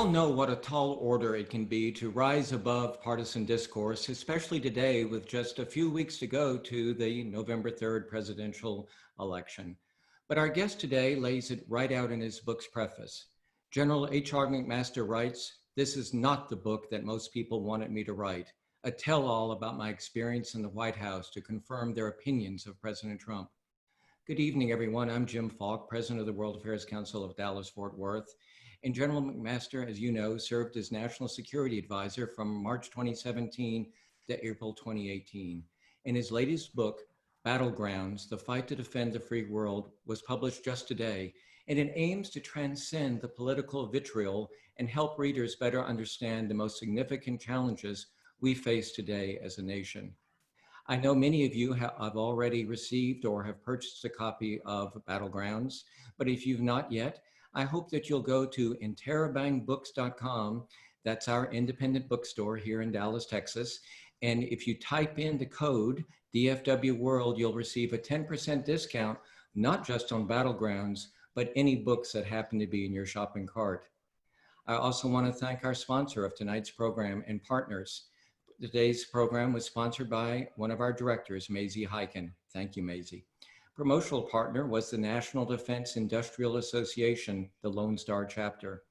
all know what a tall order it can be to rise above partisan discourse, especially today with just a few weeks to go to the November 3rd presidential election. But our guest today lays it right out in his book's preface. General H.R. McMaster writes, "This is not the book that most people wanted me to write, a tell-all about my experience in the White House to confirm their opinions of President Trump." Good evening, everyone. I'm Jim Falk, president of the World Affairs Council of Dallas-Fort Worth. And General McMaster, as you know, served as National Security Advisor from March 2017 to April 2018. And his latest book, Battlegrounds, The Fight to Defend the Free World, was published just today, and it aims to transcend the political vitriol and help readers better understand the most significant challenges we face today as a nation. I know many of you have already received or have purchased a copy of Battlegrounds, but if you've not yet, I hope that you'll go to interabangbooks.com. That's our independent bookstore here in Dallas, Texas. And if you type in the code dfwworld, you'll receive a 10% discount, not just on Battlegrounds, but any books that happen to be in your shopping cart. I also want to thank our sponsor of tonight's program and partners. Today's program was sponsored by one of our directors, Maisie Heiken. Thank you, Maisie. Promotional partner was the National Defense Industrial Association, the Lone Star chapter.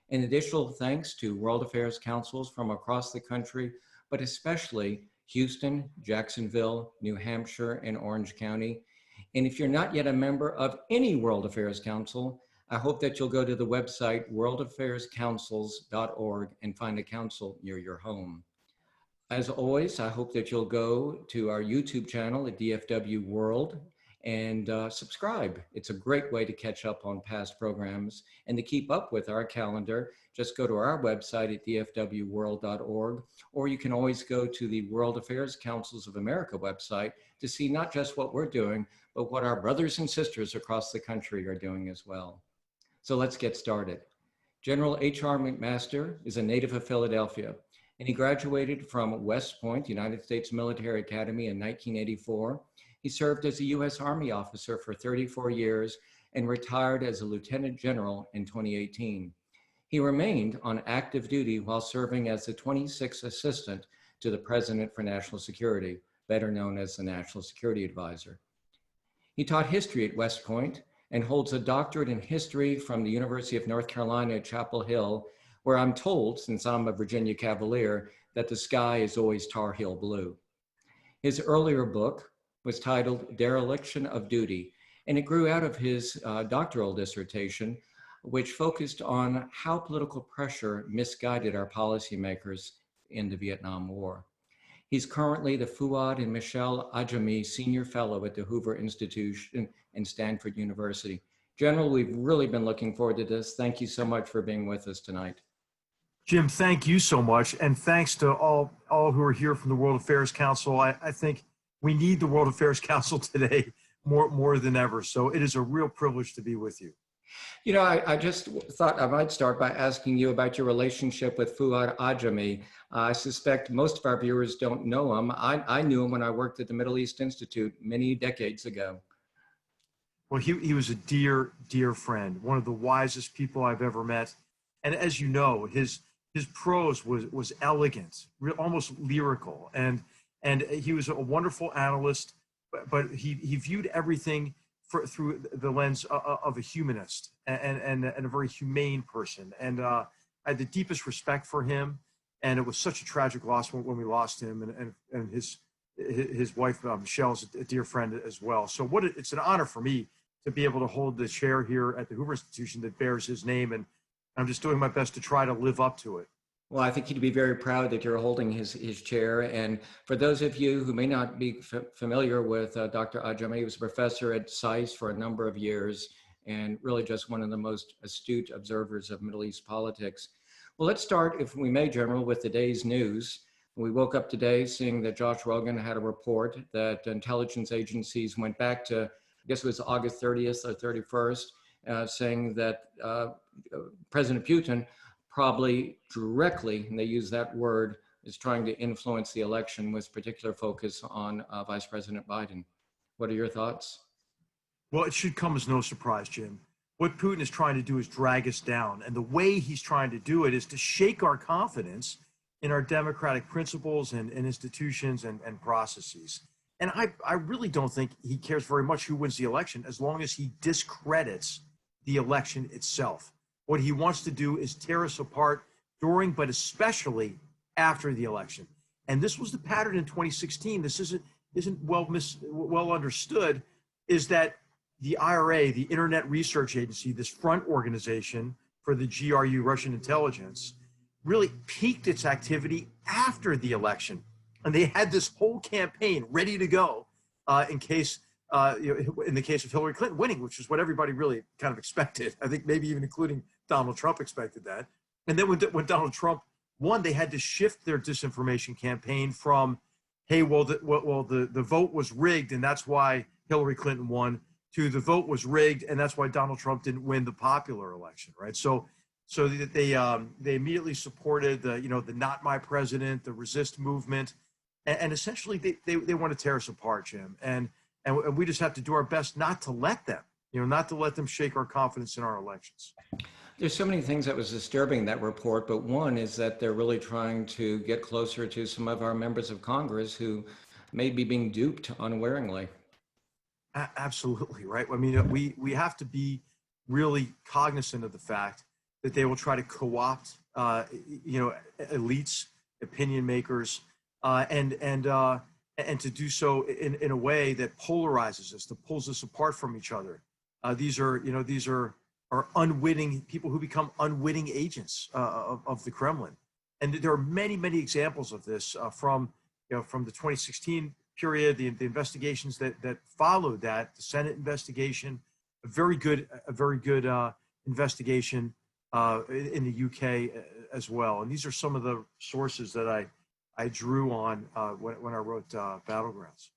An additional thanks to World Affairs Councils from across the country, but especially Houston, Jacksonville, New Hampshire, and Orange County. And if you're not yet a member of any World Affairs Council, I hope that you'll go to the website worldaffairscouncils.org and find a council near your home. As always, I hope that you'll go to our YouTube channel at DFW World and subscribe. It's a great way to catch up on past programs and to keep up with our calendar. Just go to our website at dfwworld.org, or you can always go to the World Affairs Councils of America website to see not just what we're doing, but what our brothers and sisters across the country are doing as well. So let's get started. General H.R. McMaster is a native of Philadelphia, and he graduated from West Point, United States Military Academy in 1984. He served as a U.S. Army officer for 34 years and retired as a lieutenant general in 2018. He remained on active duty while serving as the 26th assistant to the President for National Security, better known as the National Security Advisor. He taught history at West Point and holds a doctorate in history from the University of North Carolina at Chapel Hill, where I'm told, since I'm a Virginia Cavalier, that the sky is always Tar Heel blue. His earlier book was titled Dereliction of Duty, and it grew out of his doctoral dissertation, which focused on how political pressure misguided our policymakers in the Vietnam War. He's currently the Fuad and Michelle Ajami Senior Fellow at the Hoover Institution and Stanford University. General, we've really been looking forward to this. Thank you so much for being with us tonight. Jim, thank you so much. And thanks to all who are here from the World Affairs Council. I think we need the World Affairs Council today more than ever. So it is a real privilege to be with you. You know, I just thought I might start by asking you about your relationship with Fuad Ajami. I suspect most of our viewers don't know him. I knew him when I worked at the Middle East Institute many decades ago. Well, he was a dear, dear friend, one of the wisest people I've ever met. And as you know, his prose was elegant, almost lyrical. And he was a wonderful analyst, but he viewed everything through the lens of a humanist and a very humane person. And I had the deepest respect for him. And it was such a tragic loss when we lost him, and his wife, Michelle's a dear friend as well. So it's an honor for me to be able to hold the chair here at the Hoover Institution that bears his name. And I'm just doing my best to try to live up to it. Well, I think he'd be very proud that you're holding his chair. And for those of you who may not be familiar with Dr. Ajami, he was a professor at SAIS for a number of years and really just one of the most astute observers of Middle East politics. Well, let's start, if we may, General, with the day's news. We woke up today seeing that Josh Rogan had a report that intelligence agencies went back to, I guess it was August 30th or 31st, saying that President Putin probably directly, and they use that word, is trying to influence the election with particular focus on Vice President Biden. What are your thoughts? Well, it should come as no surprise, Jim. what Putin is trying to do is drag us down. And the way he's trying to do it is to shake our confidence in our democratic principles and institutions and processes. And I really don't think he cares very much who wins the election as long as he discredits the election itself. What he wants to do is tear us apart during, but especially after the election. And this was the pattern in 2016. This isn't well understood, is that the IRA, the Internet Research Agency, this front organization for the GRU, Russian intelligence, really peaked its activity after the election. And they had this whole campaign ready to go in case, in the case of Hillary Clinton winning, which is what everybody really kind of expected. I think maybe even including Donald Trump expected that. And then when Donald Trump won, they had to shift their disinformation campaign from, hey, the vote was rigged and that's why Hillary Clinton won, to the vote was rigged and that's why Donald Trump didn't win the popular election, right? So they immediately supported the Not My President, the Resist movement, and essentially they want to tear us apart, Jim. And we just have to do our best not to let them shake our confidence in our elections. There's so many things that was disturbing in that report, but one is that they're really trying to get closer to some of our members of Congress who may be being duped unawareingly. Absolutely, right. I mean, we have to be really cognizant of the fact that they will try to co-opt, elites, opinion makers, and to do so in a way that polarizes us, that pulls us apart from each other. These are unwitting people who become unwitting agents of the Kremlin, and there are many examples of this from the 2016 period, the investigations that followed that, the Senate investigation, a very good investigation in the UK as well. And these are some of the sources that I drew on when I wrote Battlegrounds.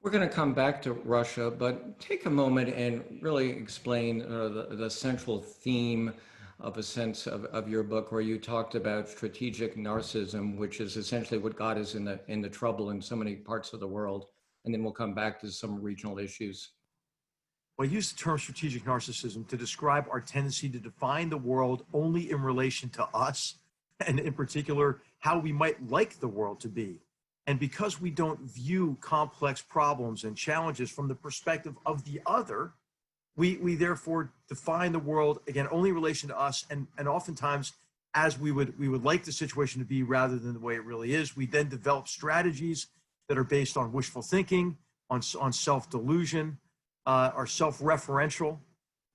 We're going to come back to Russia, but take a moment and really explain the central theme of a sense of your book, where you talked about strategic narcissism, which is essentially what got us in the trouble in so many parts of the world. And then we'll come back to some regional issues. Well, I use the term strategic narcissism to describe our tendency to define the world only in relation to us, and in particular, how we might like the world to be. And because we don't view complex problems and challenges from the perspective of the other, we therefore define the world, again, only in relation to us, and oftentimes as we would like the situation to be rather than the way it really is. We then develop strategies that are based on wishful thinking, on self-delusion, are self-referential.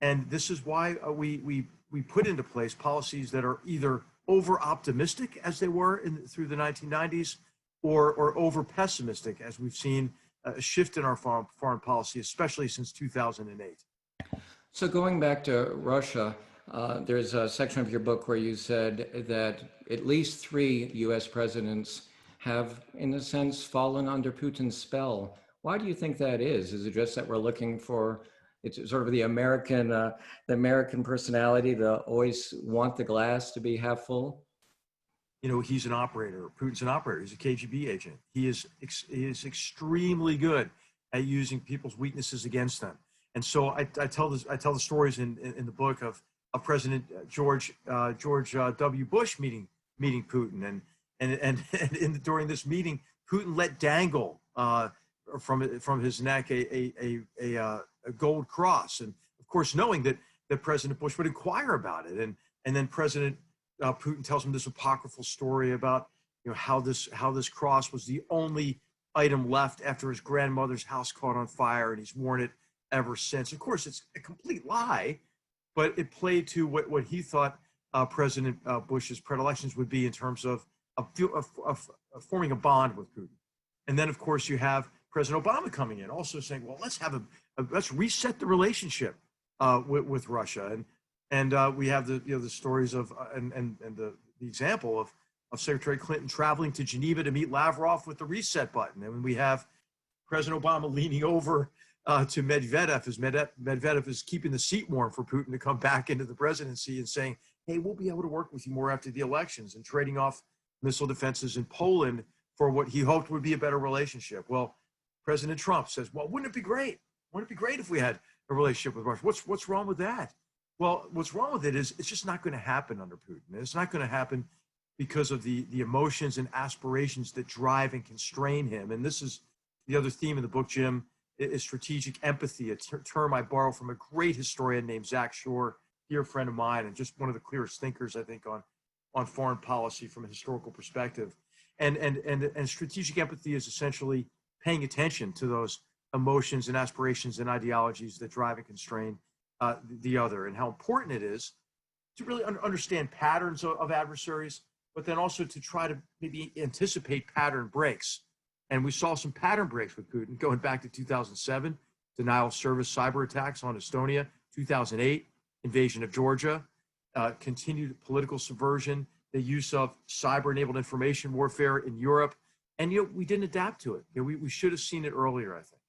And this is why we put into place policies that are either over-optimistic, as they were through the 1990s, or over-pessimistic, as we've seen a shift in our foreign policy, especially since 2008. So going back to Russia, there's a section of your book where you said that at least 3 U.S. presidents have, in a sense, fallen under Putin's spell. Why do you think that is? Is it just that we're looking for, it's sort of the American personality to always want the glass to be half full? He's an operator. Putin's an operator. He's a KGB agent. He is extremely good at using people's weaknesses against them. And so I tell the stories in the book of President George W. Bush meeting Putin, and during this meeting, Putin let dangle from his neck a gold cross, and of course knowing that President Bush would inquire about it, and then President Putin tells him this apocryphal story about how this cross was the only item left after his grandmother's house caught on fire, and he's worn it ever since. Of course, it's a complete lie, but it played to what he thought President Bush's predilections would be in terms of forming a bond with Putin. And then, of course, you have President Obama coming in, also saying, "Well, let's reset the relationship with Russia." And we have the stories of and the example of Secretary Clinton traveling to Geneva to meet Lavrov with the reset button. And we have President Obama leaning over to Medvedev, as Medvedev is keeping the seat warm for Putin to come back into the presidency, and saying, "Hey, we'll be able to work with you more after the elections," and trading off missile defenses in Poland for what he hoped would be a better relationship. Well, President Trump says, "Well, wouldn't it be great? Wouldn't it be great if we had a relationship with Russia? What's wrong with that?" Well, what's wrong with it is it's just not going to happen under Putin. And it's not going to happen because of the emotions and aspirations that drive and constrain him. And this is the other theme in the book, Jim, is strategic empathy, a term I borrow from a great historian named Zach Shore, dear friend of mine, and just one of the clearest thinkers, I think, on foreign policy from a historical perspective. And strategic empathy is essentially paying attention to those emotions and aspirations and ideologies that drive and constrain the other, and how important it is to really understand patterns of adversaries, but then also to try to maybe anticipate pattern breaks. And we saw some pattern breaks with Putin going back to 2007, denial of service cyber attacks on Estonia, 2008, invasion of Georgia, continued political subversion, the use of cyber-enabled information warfare in Europe. And we didn't adapt to it. We should have seen it earlier, I think.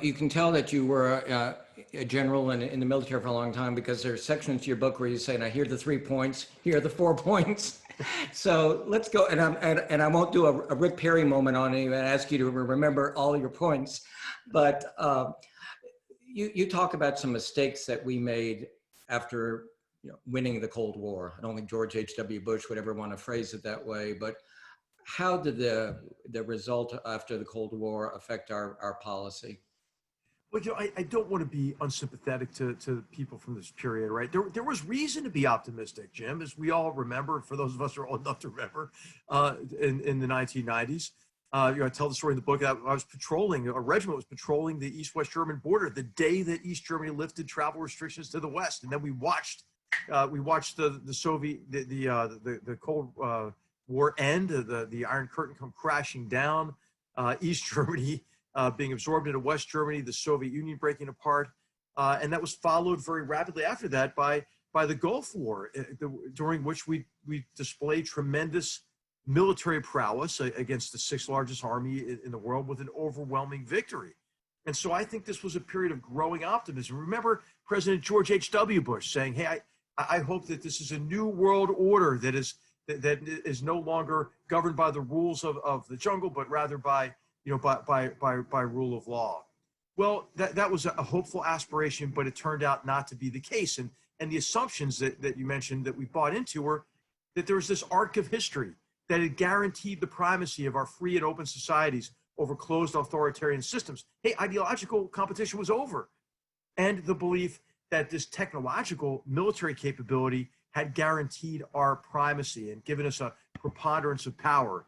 You can tell that you were a general in the military for a long time, because there are sections to your book where you say, now here are the 3 points, here are the 4 points. So let's go, and I won't do a Rick Perry moment on you and ask you to remember all your points, but you talk about some mistakes that we made after winning the Cold War. I don't think George H.W. Bush would ever want to phrase it that way, but how did the result after the Cold War affect our policy? Well, I don't want to be unsympathetic to people from this period, right? There was reason to be optimistic, Jim, as we all remember, for those of us who are old enough to remember, in the 1990s. I tell the story in the book that I was patrolling, a regiment was patrolling the East-West German border the day that East Germany lifted travel restrictions to the West. And then we watched the Soviet, the Cold War end, the Iron Curtain come crashing down, East Germany being absorbed into West Germany, the Soviet Union breaking apart, and that was followed very rapidly after that by the Gulf War, during which we displayed tremendous military prowess against the sixth largest army in the world with an overwhelming victory. And so I think this was a period of growing optimism. Remember President George H.W. Bush saying, hey, I hope that this is a new world order that is no longer governed by the rules of the jungle, but rather by rule of law. Well, that was a hopeful aspiration, but it turned out not to be the case. And the assumptions that you mentioned that we bought into were that there was this arc of history that had guaranteed the primacy of our free and open societies over closed authoritarian systems. Hey, ideological competition was over. And the belief that this technological military capability had guaranteed our primacy and given us a preponderance of power.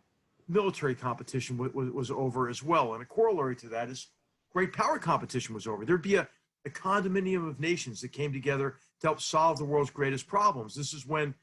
Military competition was over as well. And a corollary to that is great power competition was over. There'd be a condominium of nations that came together to help solve the world's greatest problems. This is when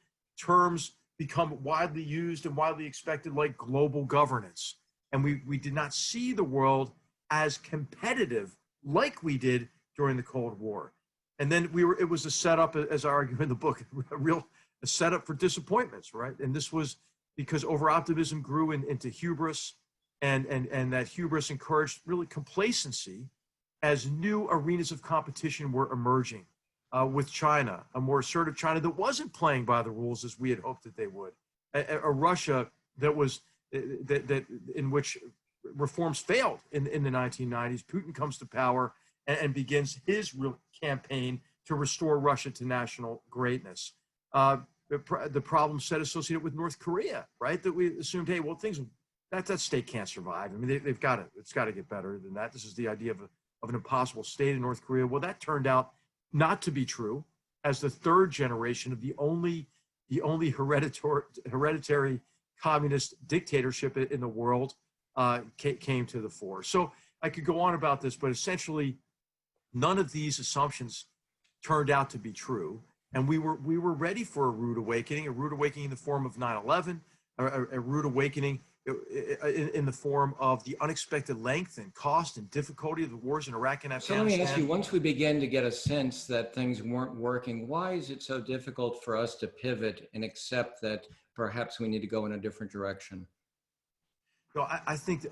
terms become widely used and widely expected, like global governance. And we did not see the world as competitive like we did during the Cold War. And then it was a setup, as I argue in the book, a setup for disappointments, right? And this was because over-optimism grew into hubris, and that hubris encouraged really complacency as new arenas of competition were emerging, with China, a more assertive China that wasn't playing by the rules as we had hoped that they would, a Russia that was in which reforms failed in the 1990s. Putin comes to power and begins his real campaign to restore Russia to national greatness. The problem set associated with North Korea, right? That we assumed, hey, well, that state can't survive. I mean, it's got to get better than that. This is the idea of an impossible state in North Korea. Well, that turned out not to be true, as the third generation of the only hereditary communist dictatorship in the world came to the fore. So I could go on about this, but essentially, none of these assumptions turned out to be true. And we were ready for a rude awakening in the form of 9/11, a rude awakening in the form of the unexpected length and cost and difficulty of the wars in Iraq and Afghanistan. So let me ask you, once we begin to get a sense that things weren't working, why is it so difficult for us to pivot and accept that perhaps we need to go in a different direction? No, I think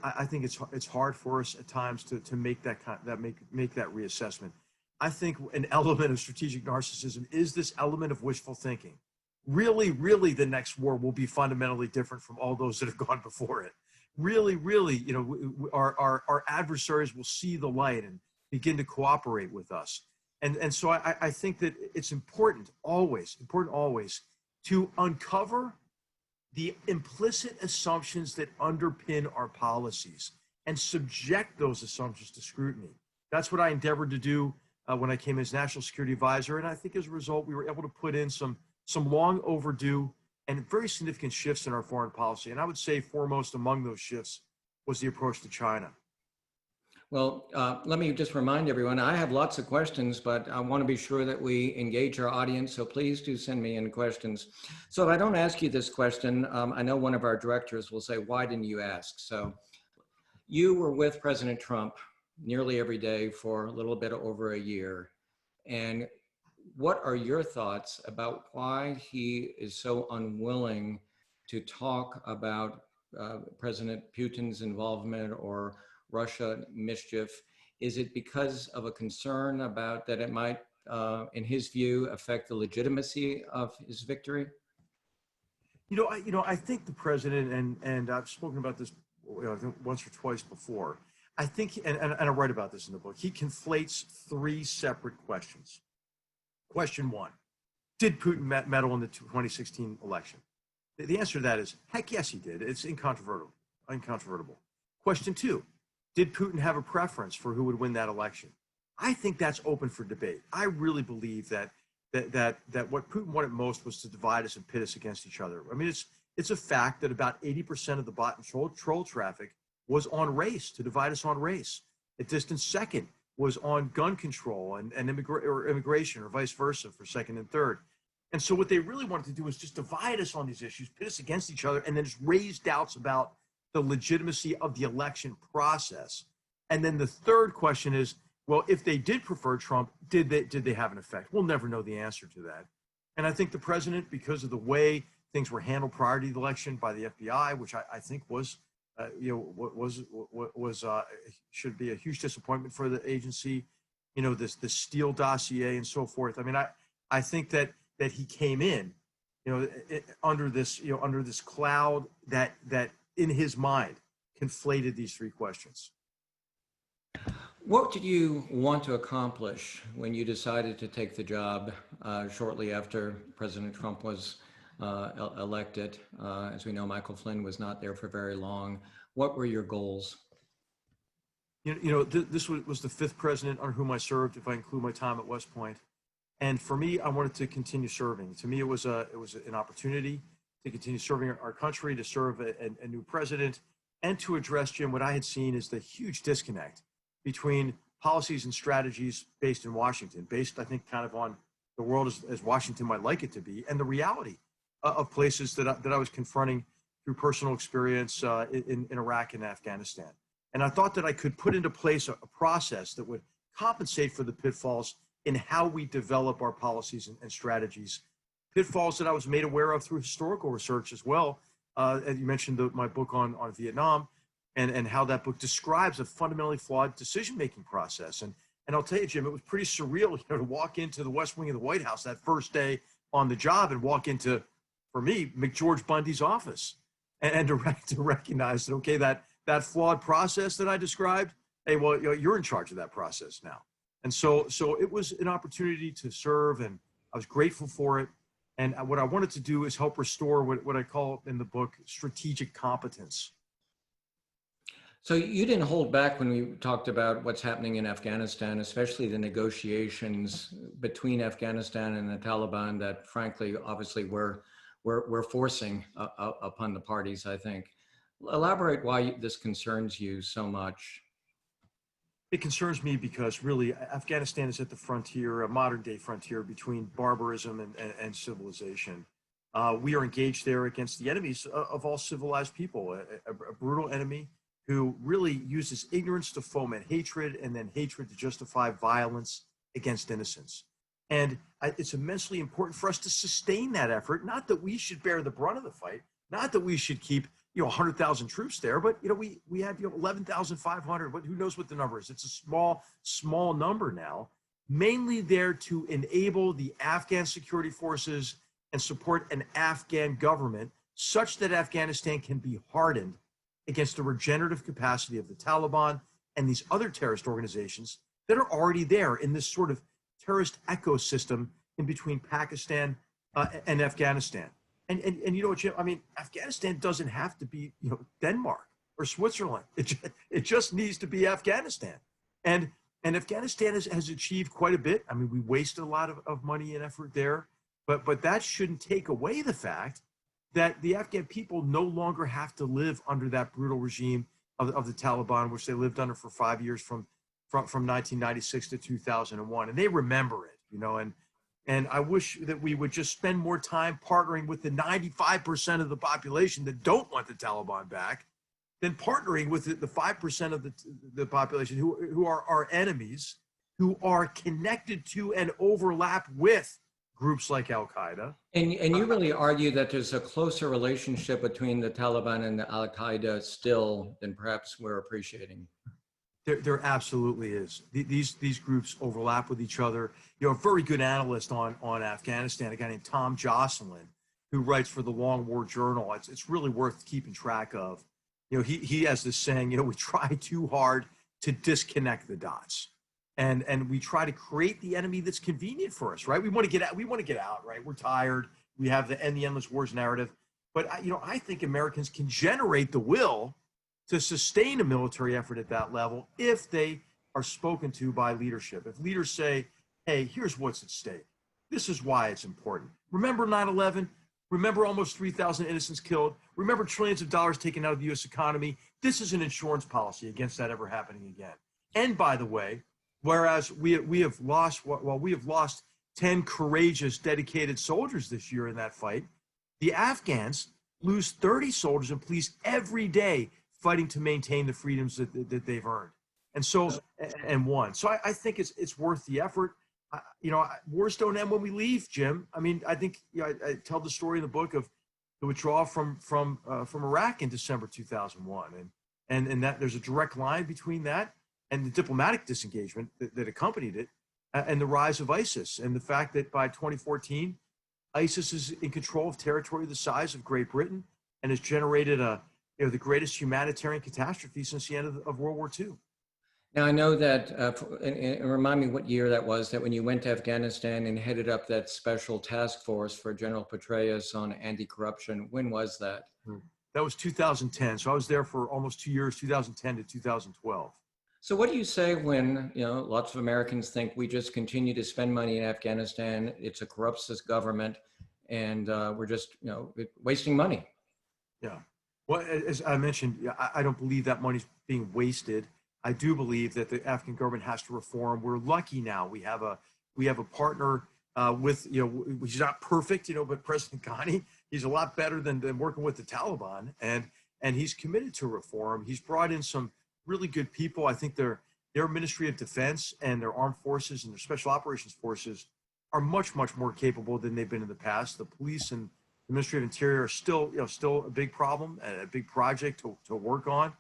it's hard for us at times to make that reassessment. I think an element of strategic narcissism is this element of wishful thinking. Really, the next war will be fundamentally different from all those that have gone before it. Really, our adversaries will see the light and begin to cooperate with us. And so I think that it's important always to uncover the implicit assumptions that underpin our policies and subject those assumptions to scrutiny. That's what I endeavored to do when I came as National Security Advisor. And I think as a result, we were able to put in some long overdue and very significant shifts in our foreign policy. And I would say foremost among those shifts was the approach to China. Well, let me just remind everyone, I have lots of questions, but I want to be sure that we engage our audience. So please do send me in questions. So if I don't ask you this question, I know one of our directors will say, why didn't you ask? So you were with President Trump nearly every day for a little bit over a year. And what are your thoughts about why he is so unwilling to talk about President Putin's involvement or Russia mischief? Is it because of a concern about that it might, in his view, affect the legitimacy of his victory? I think the president, and I've spoken about this I think once or twice before. I think, and I write about this in the book, he conflates three separate questions. Question one, did Putin meddle in the 2016 election? The answer to that is, heck yes, he did. It's incontrovertible. Question two, did Putin have a preference for who would win that election? I think that's open for debate. I really believe that what Putin wanted most was to divide us and pit us against each other. I mean, it's a fact that about 80% of the bot and troll traffic was on race, to divide us on race. A distant second was on gun control and immigration, or vice versa, for second and third. And so what they really wanted to do was just divide us on these issues, pit us against each other, and then just raise doubts about the legitimacy of the election process. And then the third question is, well, if they did prefer Trump, did they have an effect? We'll never know the answer to that. And I think the president, because of the way things were handled prior to the election by the FBI, which I think was should be a huge disappointment for the agency, the Steele dossier and so forth. I mean, I think that he came in, under this cloud that in his mind conflated these three questions. What did you want to accomplish when you decided to take the job shortly after President Trump was elected? As we know, Michael Flynn was not there for very long. What were your goals? This was the fifth president under whom I served, if I include my time at West Point. And for me, I wanted to continue serving. To me, it was an opportunity to continue serving our country, to serve a new president, and to address, Jim, what I had seen as the huge disconnect between policies and strategies based in Washington, based, I think, kind of on the world as Washington might like it to be, and the reality of places that I was confronting through personal experience in Iraq and Afghanistan. And I thought that I could put into place a process that would compensate for the pitfalls in how we develop our policies and strategies, pitfalls that I was made aware of through historical research as well. As you mentioned my book on Vietnam, and how that book describes a fundamentally flawed decision-making process. And I'll tell you, Jim, it was pretty surreal, to walk into the West Wing of the White House that first day on the job and walk into, for me, McGeorge Bundy's office, and to recognize that, okay, that flawed process that I described, hey, well, you're in charge of that process now. And so it was an opportunity to serve, and I was grateful for it. And what I wanted to do is help restore what I call in the book strategic competence. So you didn't hold back when we talked about what's happening in Afghanistan, especially the negotiations between Afghanistan and the Taliban that, frankly, obviously we're forcing upon the parties, I think. Elaborate why this concerns you so much. It concerns me because really Afghanistan is at the frontier, a modern day frontier between barbarism and civilization. We are engaged there against the enemies of all civilized people, a brutal enemy who really uses ignorance to foment hatred and then hatred to justify violence against innocents. And it's immensely important for us to sustain that effort, not that we should bear the brunt of the fight, not that we should keep 100,000 troops there, but we have 11,500. Who knows what the number is? It's a small number now, mainly there to enable the Afghan security forces and support an Afghan government such that Afghanistan can be hardened against the regenerative capacity of the Taliban and these other terrorist organizations that are already there in this sort of terrorist ecosystem in between Pakistan and Afghanistan. And you know what, Jim? I mean, Afghanistan doesn't have to be, you know, Denmark or Switzerland. It just needs to be Afghanistan. And Afghanistan has achieved quite a bit. I mean, we wasted a lot of money and effort there, but that shouldn't take away the fact that the Afghan people no longer have to live under that brutal regime of the Taliban, which they lived under for 5 years from 1996 to 2001. And they remember it, you know, and I wish that we would just spend more time partnering with the 95% of the population that don't want the Taliban back than partnering with the 5% of the population who are our enemies, who are connected to and overlap with groups like Al-Qaeda. And you really argue that there's a closer relationship between the Taliban and the Al-Qaeda still than perhaps we're appreciating. There absolutely is. These groups overlap with each other. You know, a very good analyst on Afghanistan, a guy named Tom Jocelyn, who writes for the Long War Journal. It's really worth keeping track of. You know, he has this saying, you know, we try too hard to disconnect the dots. And we try to create the enemy that's convenient for us, right? We want to get out, right? We're tired. We have the end the endless wars narrative. But you know, I think Americans can generate the will to sustain a military effort at that level if they are spoken to by leadership. If leaders say, hey, here's what's at stake. This is why it's important. Remember 9/11? Remember almost 3,000 innocents killed? Remember trillions of dollars taken out of the U.S. economy? This is an insurance policy against that ever happening again. And by the way, whereas we have lost 10 courageous, dedicated soldiers this year in that fight, the Afghans lose 30 soldiers and police every day fighting to maintain the freedoms that they've earned. And won. So I think it's worth the effort. You know, wars don't end when we leave, Jim. I mean, I think, you know, I tell the story in the book of the withdrawal from Iraq in December 2001, and that there's a direct line between that and the diplomatic disengagement that accompanied it, and the rise of ISIS, and the fact that by 2014, ISIS is in control of territory the size of Great Britain and has generated the greatest humanitarian catastrophe since the end of World War II. Now, I know that, and remind me what year that was, that when you went to Afghanistan and headed up that special task force for General Petraeus on anti-corruption. When was that? That was 2010. So I was there for almost 2 years, 2010 to 2012. So what do you say when, you know, lots of Americans think we just continue to spend money in Afghanistan, it's a corrupt government, and we're just, you know, wasting money? Yeah. Well, as I mentioned, I don't believe that money's being wasted. I do believe that the Afghan government has to reform. We're lucky now. We have a partner with, you know, he's not perfect, you know, but President Ghani, he's a lot better than working with the Taliban, and he's committed to reform. He's brought in some really good people. I think their Ministry of Defense and their armed forces and their special operations forces are much more capable than they've been in the past. The police and the Ministry of Interior are still a big problem and a big project to work on.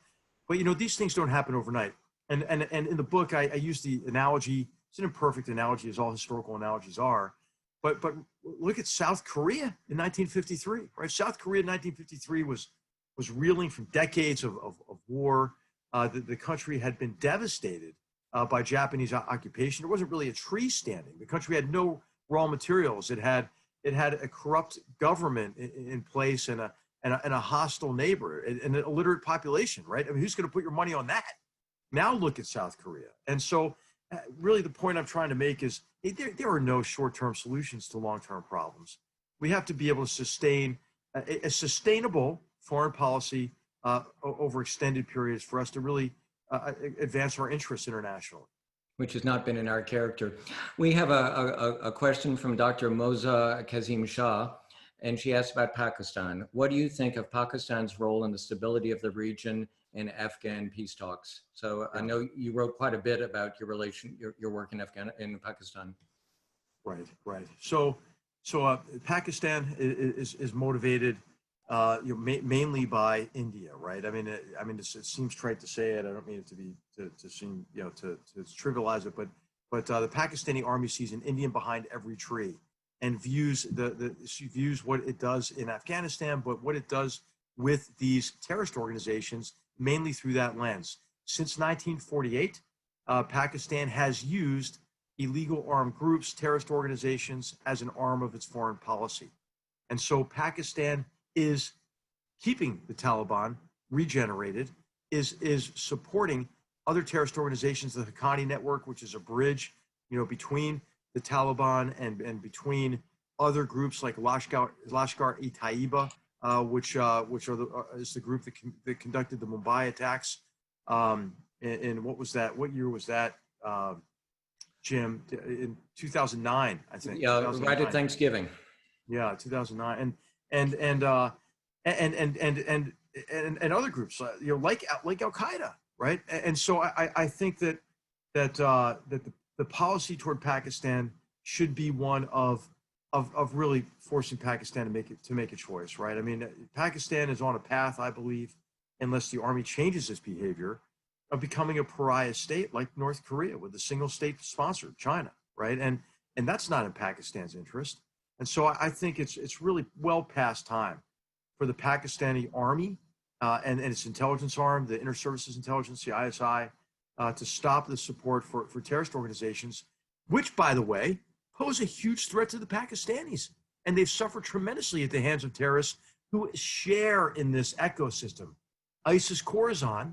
But, you know, these things don't happen overnight. And in the book, I use the analogy. It's an imperfect analogy, as all historical analogies are. But look at South Korea in 1953, right? South Korea in 1953 was reeling from decades of war. The country had been devastated by Japanese occupation. There wasn't really a tree standing. The country had no raw materials. It had a corrupt government in place and a hostile neighbor, and an illiterate population, right? I mean, who's going to put your money on that? Now look at South Korea. And so really the point I'm trying to make is there are no short-term solutions to long-term problems. We have to be able to sustain a sustainable foreign policy over extended periods for us to really advance our interests internationally. Which has not been in our character. We have a question from Dr. Moza Kazim Shah, and she asked about Pakistan. What do you think of Pakistan's role in the stability of the region in Afghan peace talks? So I know you wrote quite a bit about your work in Pakistan. Right. So Pakistan is motivated, mainly by India, right? I mean, it seems trite to say it. I don't mean it to seem, to trivialize it, but the Pakistani army sees an Indian behind every tree, and views what it does in Afghanistan, but what it does with these terrorist organizations, mainly through that lens. Since 1948, Pakistan has used illegal armed groups, terrorist organizations as an arm of its foreign policy. And so Pakistan is keeping the Taliban regenerated, is supporting other terrorist organizations, the Haqqani Network, which is a bridge, between the Taliban and between other groups like Lashkar-e-Taiba, which is the group that conducted the Mumbai attacks. And what was that? What year was that, Jim? In 2009, I think. Yeah, 2009. right at Thanksgiving. Yeah, 2009, and other groups, like Al Qaeda, right? And so I think that the policy toward Pakistan should be one of really forcing Pakistan to make a choice, right? I mean, Pakistan is on a path, I believe, unless the army changes its behavior, of becoming a pariah state like North Korea with a single state sponsor, China, right? And that's not in Pakistan's interest. And so I think it's really well past time for the Pakistani army and its intelligence arm, the Inter-Services Intelligence, the ISI, to stop the support for terrorist organizations, which, by the way, pose a huge threat to the Pakistanis. And they've suffered tremendously at the hands of terrorists who share in this ecosystem. ISIS-Khorasan,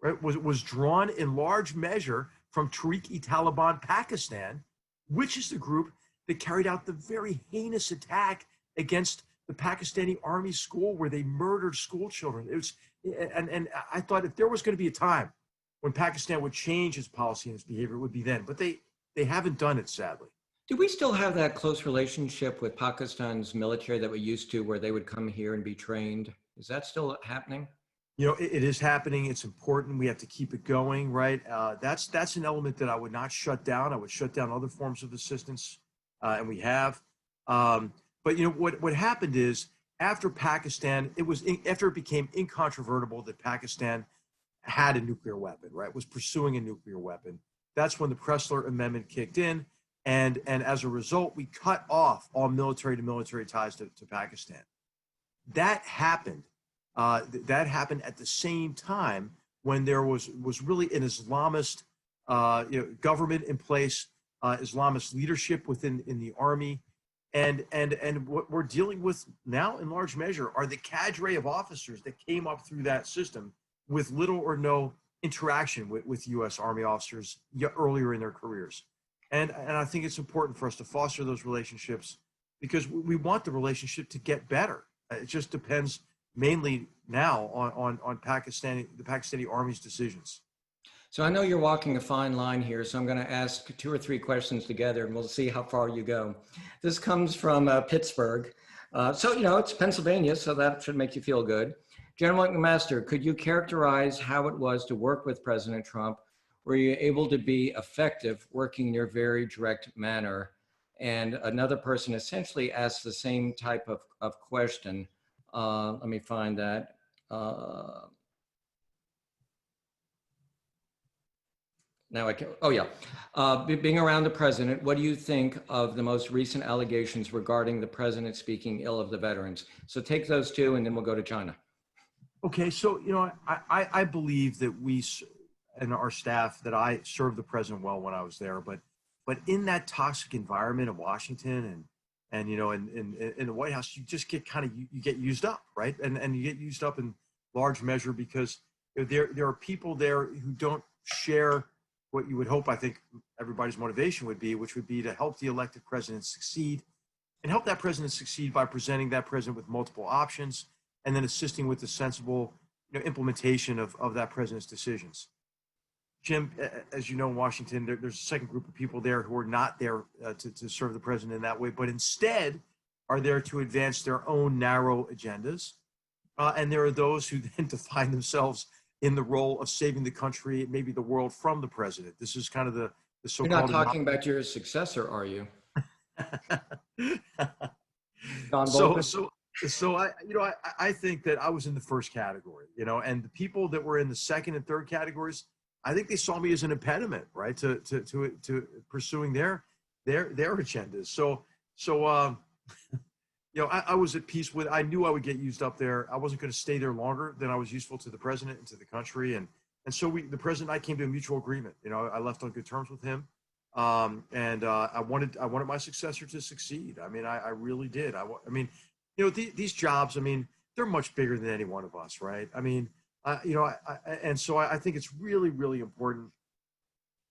right, was drawn in large measure from Tehrik-e-Taliban Pakistan, which is the group that carried out the very heinous attack against the Pakistani army school where they murdered school children. It was, and I thought if there was going to be a time when Pakistan would change its policy and its behavior, it would be then. But they haven't done it, sadly. Do we still have that close relationship with Pakistan's military that we used to, where they would come here and be trained? Is that still happening? It is happening. It's important. We have to keep it going, right? That's an element that I would not shut down. I would shut down other forms of assistance, and we have. But what happened is after Pakistan, after it became incontrovertible that Pakistan had a nuclear weapon, right? Was pursuing a nuclear weapon. That's when the Pressler Amendment kicked in, and as a result, we cut off all military-to-military ties to Pakistan. That happened. That happened at the same time when there was really an Islamist government in place, Islamist leadership within the army, and what we're dealing with now in large measure are the cadre of officers that came up through that system with little or no interaction with U.S. Army officers earlier in their careers, and I think it's important for us to foster those relationships because we want the relationship to get better. It just depends mainly now on the Pakistani Army's decisions. So I know you're walking a fine line here, so I'm going to ask 2 or 3 questions together, and we'll see how far you go. This comes from Pittsburgh. So, it's Pennsylvania, so that should make you feel good. General McMaster, could you characterize how it was to work with President Trump? Were you able to be effective working in your very direct manner? And another person essentially asked the same type of question. Let me find that. Now I can, oh yeah. Being around the president, what do you think of the most recent allegations regarding the president speaking ill of the veterans? So take those 2 and then we'll go to China. Okay, so, I believe that we and our staff, that I served the president well when I was there, but in that toxic environment of Washington and in the White House, you just get you get used up, right? And you get used up in large measure because there are people there who don't share what you would hope, I think, everybody's motivation would be, which would be to help the elected president succeed and help that president succeed by presenting that president with multiple options and then assisting with the sensible implementation of that president's decisions. Jim, as you know, in Washington, there's a second group of people there who are not there to serve the president in that way, but instead are there to advance their own narrow agendas. And there are those who then define themselves in the role of saving the country, maybe the world, from the president. This is kind of the so-called— You're not talking about your successor, are you? John Bolton? So I think that I was in the first category, and the people that were in the second and third categories, I think they saw me as an impediment, right, to pursuing their agendas. So I was at peace with. I knew I would get used up there. I wasn't going to stay there longer than I was useful to the president and to the country, and so the president and I came to a mutual agreement. I left on good terms with him, I wanted my successor to succeed. I mean, I really did. I mean, you know, these jobs, I mean, they're much bigger than any one of us, right? I mean, you know, and so I think it's really, really important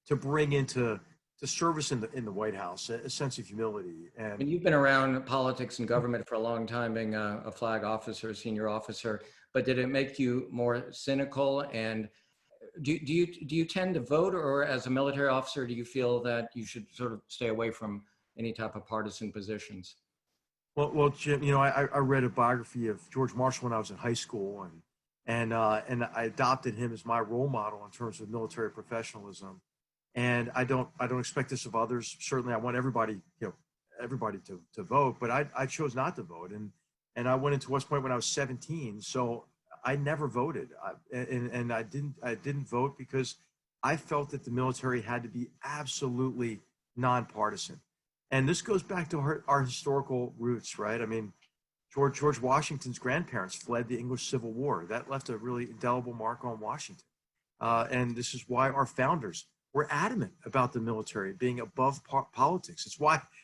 to bring into to service in the White House a sense of humility. And And you've been around politics and government for a long time, being a flag officer, senior officer, but did it make you more cynical? And do you tend to vote, or as a military officer, do you feel that you should sort of stay away from any type of partisan positions? well, Jim, you know, I read a biography of George Marshall when I was in high school, and I adopted him as my role model in terms of military professionalism. And I don't expect this of others. Certainly, I want everybody, you know, everybody to vote, but I chose not to vote, and I went into West Point when I was 17, so I never voted, and I didn't vote because I felt that the military had to be absolutely nonpartisan, and this goes back to our historical roots, right? I mean, George Washington's grandparents fled the English Civil War. That left a really indelible mark on Washington. And this is why our founders were adamant about the military being above politics.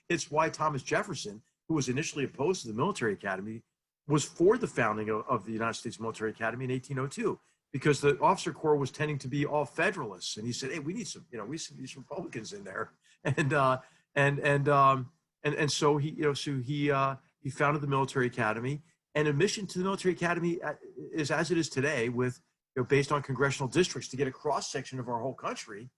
It's why Thomas Jefferson, who was initially opposed to the military academy, was for the founding of the United States Military Academy in 1802, because the officer corps was tending to be all Federalists, and he said, "Hey, we need some, you know, we need these Republicans in there," and and and um, and so he founded the military academy, and admission to the military academy is as it is today, with, you know, based on congressional districts, to get a cross section of our whole country,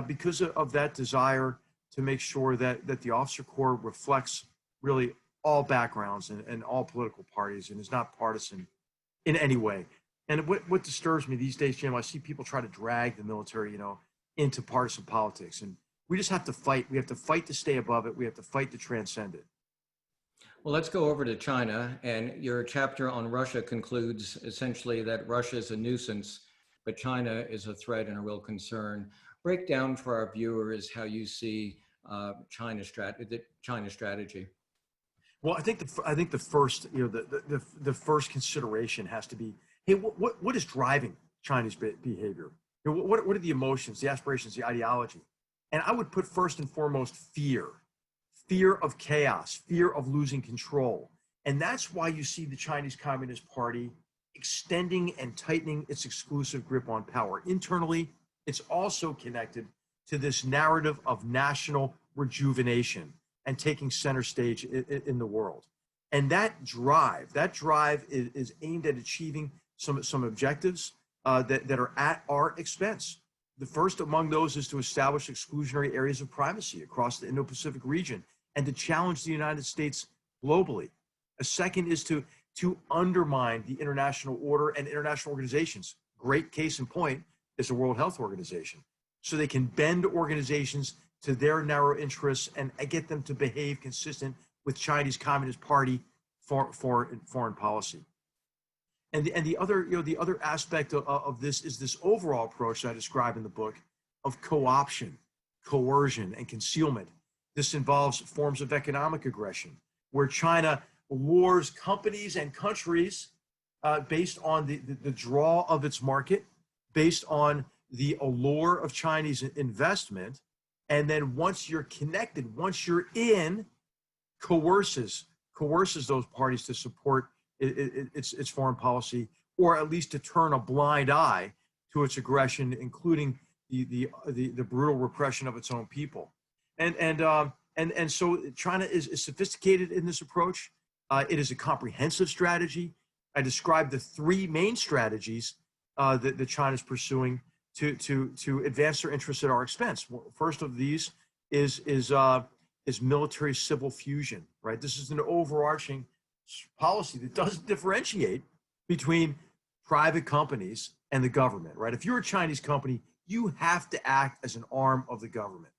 because of that desire to make sure that the officer corps reflects really all backgrounds and all political parties, and is not partisan in any way. And what disturbs me these days, Jim, I see people try to drag the military, you know, into partisan politics, and we just have to fight. We have to fight to stay above it. We have to fight to transcend it. Well, let's go over to China. And your chapter on Russia concludes essentially that Russia is a nuisance, but China is a threat and a real concern. Break down for our viewers how you see the China strategy. Well, I think the first, you know, the first consideration has to be, hey, what is driving Chinese behavior? You know, what are the emotions, the aspirations, the ideology? And I would put first and foremost fear of chaos, fear of losing control. And that's why you see the Chinese Communist Party extending and tightening its exclusive grip on power. Internally, it's also connected to this narrative of national rejuvenation and taking center stage in the world. And that drive is aimed at achieving some objectives that are at our expense. The first among those is to establish exclusionary areas of primacy across the Indo-Pacific region and to challenge the United States globally. A second is to undermine the international order and international organizations. Great case in point is the World Health Organization. So they can bend organizations to their narrow interests and get them to behave consistent with Chinese Communist Party foreign policy. And the other, you know, the other aspect of this is this overall approach that I describe in the book of co-option, coercion, and concealment. This involves forms of economic aggression, where China lures companies and countries based on the draw of its market, based on the allure of Chinese investment, and then once you're connected, once you're in, coerces those parties to support its foreign policy, or at least to turn a blind eye to its aggression, including the brutal repression of its own people. And so China is sophisticated in this approach. It is a comprehensive strategy. I described the three main strategies that China is pursuing to advance their interests at our expense. First of these is military civil fusion, right? This is an overarching policy that doesn't differentiate between private companies and the government, right? If you're a Chinese company, you have to act as an arm of the government.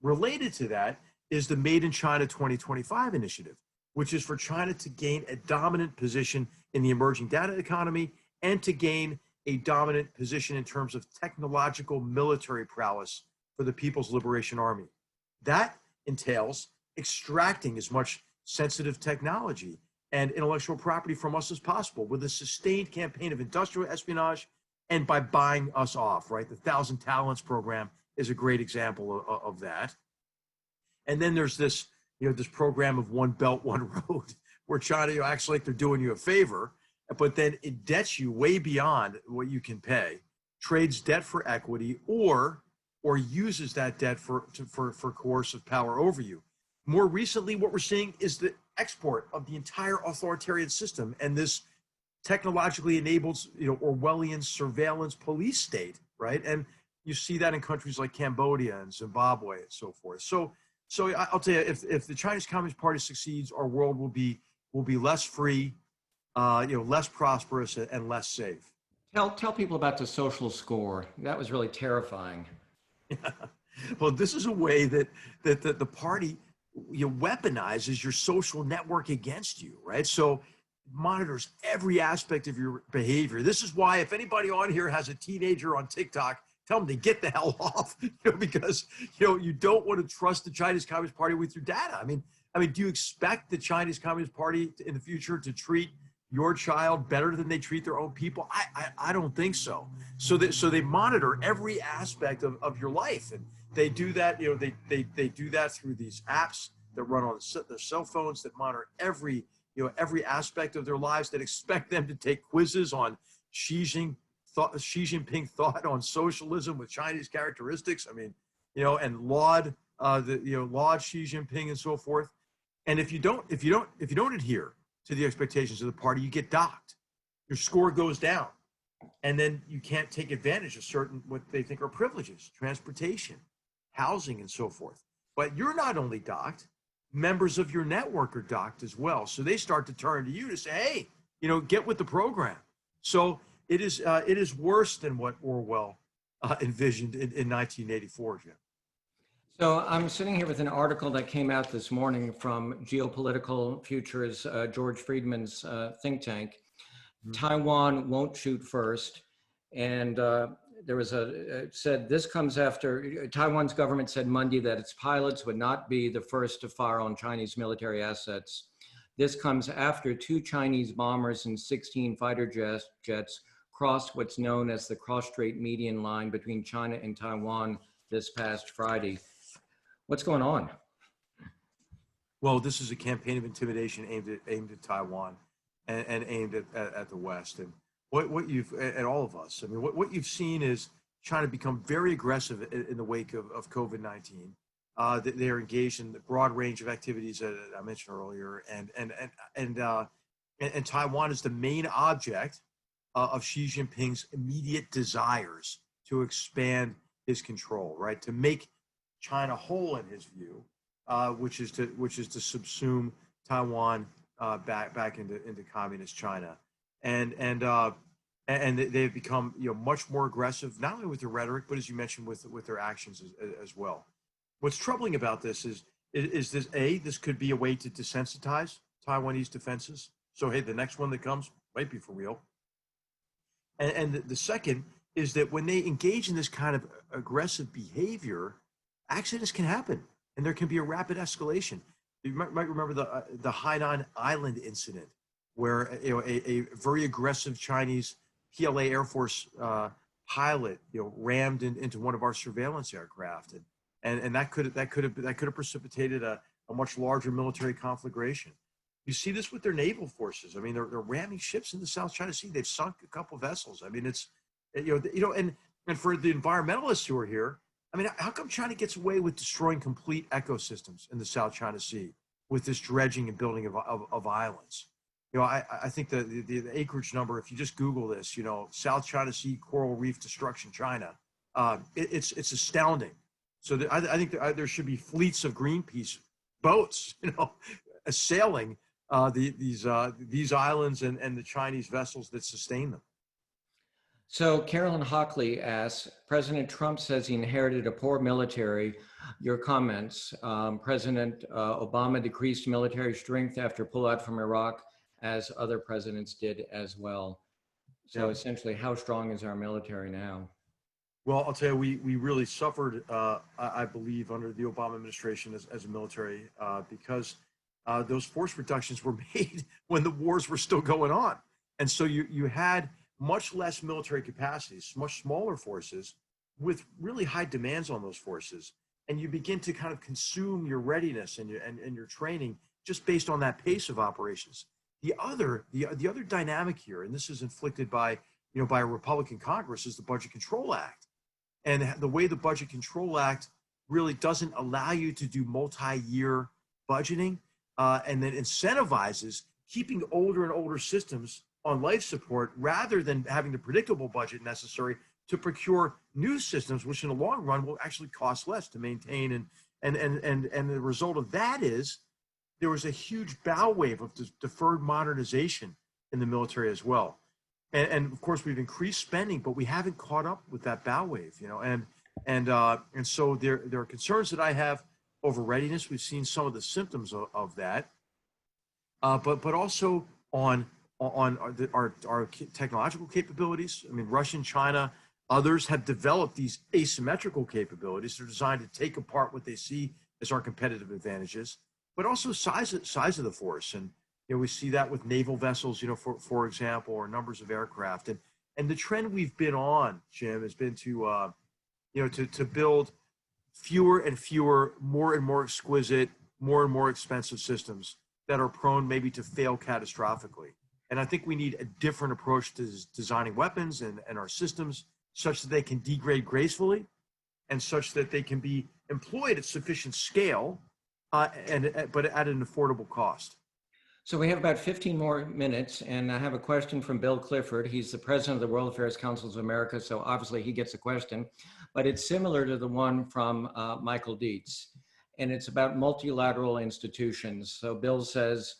Related to that is the Made in China 2025 initiative, which is for China to gain a dominant position in the emerging data economy and to gain a dominant position in terms of technological military prowess for the People's Liberation Army. That entails extracting as much sensitive technology and intellectual property from us as possible with a sustained campaign of industrial espionage and by buying us off, right? The 1,000 Talents program is a great example of that. And then there's this, this program of one belt, one road, where China acts like they're doing you a favor, but then it debts you way beyond what you can pay, trades debt for equity, or uses that debt for coercive power over you. More recently, what we're seeing is the export of the entire authoritarian system and this technologically enabled, Orwellian surveillance police state, right? And you see that in countries like Cambodia and Zimbabwe and so forth. So I'll tell you, if the Chinese Communist Party succeeds, our world will be less free, less prosperous and less safe. Tell people about the social score. That was really terrifying. Well, this is a way that the party weaponizes your social network against you, right? So it monitors every aspect of your behavior. This is why if anybody on here has a teenager on TikTok, tell them to get the hell off, because you don't want to trust the Chinese Communist Party with your data. I mean, do you expect the Chinese Communist Party in the future to treat your child better than they treat their own people? I don't think so. So they monitor every aspect of your life, and they do that. They do that through these apps that run on their cell phones that monitor every aspect of their lives, that expect them to take quizzes on Xi Jinping thought on socialism with Chinese characteristics. I mean, and laud laud Xi Jinping and so forth. And if you don't adhere to the expectations of the party, you get docked. Your score goes down, and then you can't take advantage of certain what they think are privileges, transportation, housing, and so forth. But you're not only docked; members of your network are docked as well. So they start to turn to you to say, "Hey, get with the program." So it is worse than what Orwell envisioned in 1984, Jim. So I'm sitting here with an article that came out this morning from Geopolitical Futures, George Friedman's think tank. Mm-hmm. Taiwan won't shoot first. And there was it said this comes after Taiwan's government said Monday that its pilots would not be the first to fire on Chinese military assets. This comes after 2 Chinese bombers and 16 fighter jets crossed what's known as the cross-strait median line between China and Taiwan this past Friday. What's going on? Well, this is a campaign of intimidation aimed at Taiwan and aimed at the West. And what you've, at all of us, I mean, what you've seen is China become very aggressive in the wake of COVID-19. They are engaged in the broad range of activities that I mentioned earlier, and Taiwan is the main object of Xi Jinping's immediate desires to expand his control, right? To make China whole, in his view, which is to subsume Taiwan back into communist China, and they've become much more aggressive, not only with their rhetoric, but as you mentioned, with their actions as well. What's troubling about this is this could be a way to desensitize Taiwanese defenses. So hey, the next one that comes might be for real. And the second is that when they engage in this kind of aggressive behavior, accidents can happen, and there can be a rapid escalation. You might remember the Hainan Island incident, where a very aggressive Chinese PLA Air Force pilot rammed into one of our surveillance aircraft, and that could have precipitated a much larger military conflagration. You see this with their naval forces. I mean, they're ramming ships in the South China Sea. They've sunk a couple vessels. I mean, it's and for the environmentalists who are here, I mean, how come China gets away with destroying complete ecosystems in the South China Sea with this dredging and building of islands? I think the acreage number, if you just Google this, South China Sea coral reef destruction, China, it's astounding. So I think there should be fleets of Greenpeace boats, sailing these islands and the Chinese vessels that sustain them. So Carolyn Hockley asks, President Trump says he inherited a poor military. Your comments, President Obama decreased military strength after pullout from Iraq, as other presidents did as well. So essentially, how strong is our military now? Well, I'll tell you, we really suffered, I believe, under the Obama administration as a military because those force reductions were made when the wars were still going on. And so you had much less military capacities, much smaller forces, with really high demands on those forces, and you begin to kind of consume your readiness and your training just based on that pace of operations. The other dynamic here, and this is inflicted by by a Republican Congress, is the Budget Control Act. And the way the Budget Control Act really doesn't allow you to do multi-year budgeting, and then incentivizes keeping older and older systems on life support rather than having the predictable budget necessary to procure new systems, which in the long run will actually cost less to maintain. And the result of that is there was a huge bow wave of deferred modernization in the military as well. And of course, we've increased spending, but we haven't caught up with that bow wave, and so there are concerns that I have over readiness. We've seen some of the symptoms of that, but also on our technological capabilities. I mean, Russia and China, others have developed these asymmetrical capabilities. They're designed to take apart what they see as our competitive advantages, but also size of the force. And we see that with naval vessels, for example, or numbers of aircraft. And the trend we've been on, Jim, has been to build fewer and fewer, more and more exquisite, more and more expensive systems that are prone maybe to fail catastrophically. And I think we need a different approach to designing weapons and our systems such that they can degrade gracefully and such that they can be employed at sufficient scale, but at an affordable cost. So we have about 15 more minutes, and I have a question from Bill Clifford. He's the president of the World Affairs Councils of America, so obviously he gets a question, but it's similar to the one from Michael Dietz, and it's about multilateral institutions. So Bill says,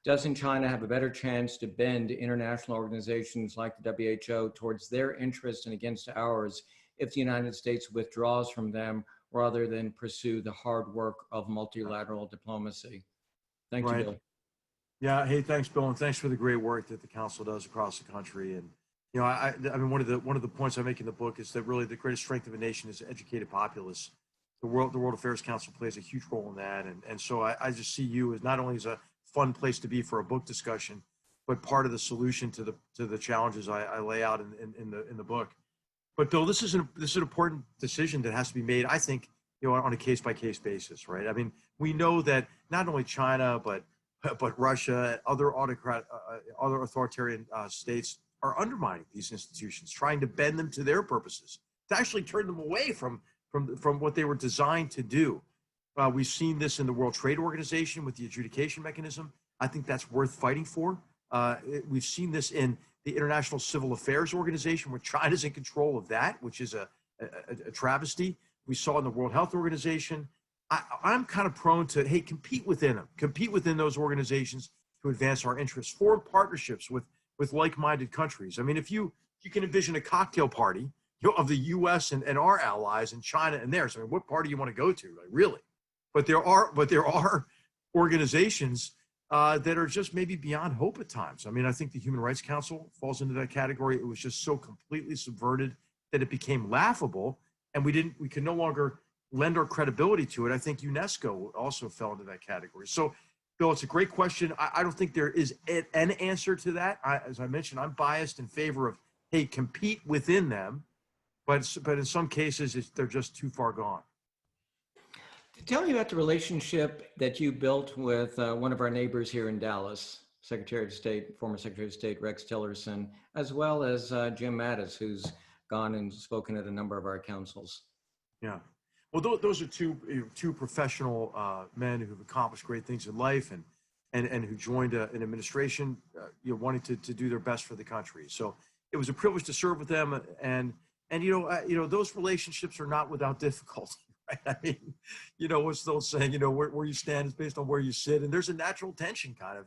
doesn't China have a better chance to bend international organizations like the WHO towards their interest and against ours if the United States withdraws from them rather than pursue the hard work of multilateral diplomacy? Thank you, Bill. Yeah. Hey, thanks, Bill, and thanks for the great work that the council does across the country. And I mean, one of the points I make in the book is that really the greatest strength of a nation is educated populace. The World Affairs Council plays a huge role in that, and so I just see you as not only as a fun place to be for a book discussion, but part of the solution to the challenges I lay out in the book. But Bill, this is an important decision that has to be made, I think, on a case by case basis, right? I mean, we know that not only China, but Russia, other authoritarian states are undermining these institutions, trying to bend them to their purposes, to actually turn them away from what they were designed to do. We've seen this in the World Trade Organization with the adjudication mechanism. I think that's worth fighting for. We've seen this in the International Civil Affairs Organization, where China's in control of that, which is a travesty. We saw in the World Health Organization. I'm kind of prone to, hey, compete within them, compete within those organizations to advance our interests, form partnerships with like-minded countries. I mean, if you can envision a cocktail party of the U.S. and our allies and China and theirs, I mean, what party you want to go to, like, really? But there are organizations that are just maybe beyond hope at times. I mean, I think the Human Rights Council falls into that category. It was just so completely subverted that it became laughable, and we could no longer lend our credibility to it. I think UNESCO also fell into that category. So, Bill, it's a great question. I don't think there is an answer to that. As I mentioned, I'm biased in favor of, hey, compete within them, but in some cases, they're just too far gone. Tell me about the relationship that you built with one of our neighbors here in Dallas, former Secretary of State Rex Tillerson, as well as Jim Mattis, who's gone and spoken at a number of our councils. Yeah. Well, those are two professional men who've accomplished great things in life and who joined an administration wanting to do their best for the country. So it was a privilege to serve with them, and those relationships are not without difficulty. Right? I mean, what's the old saying? Where you stand is based on where you sit, and there's a natural tension kind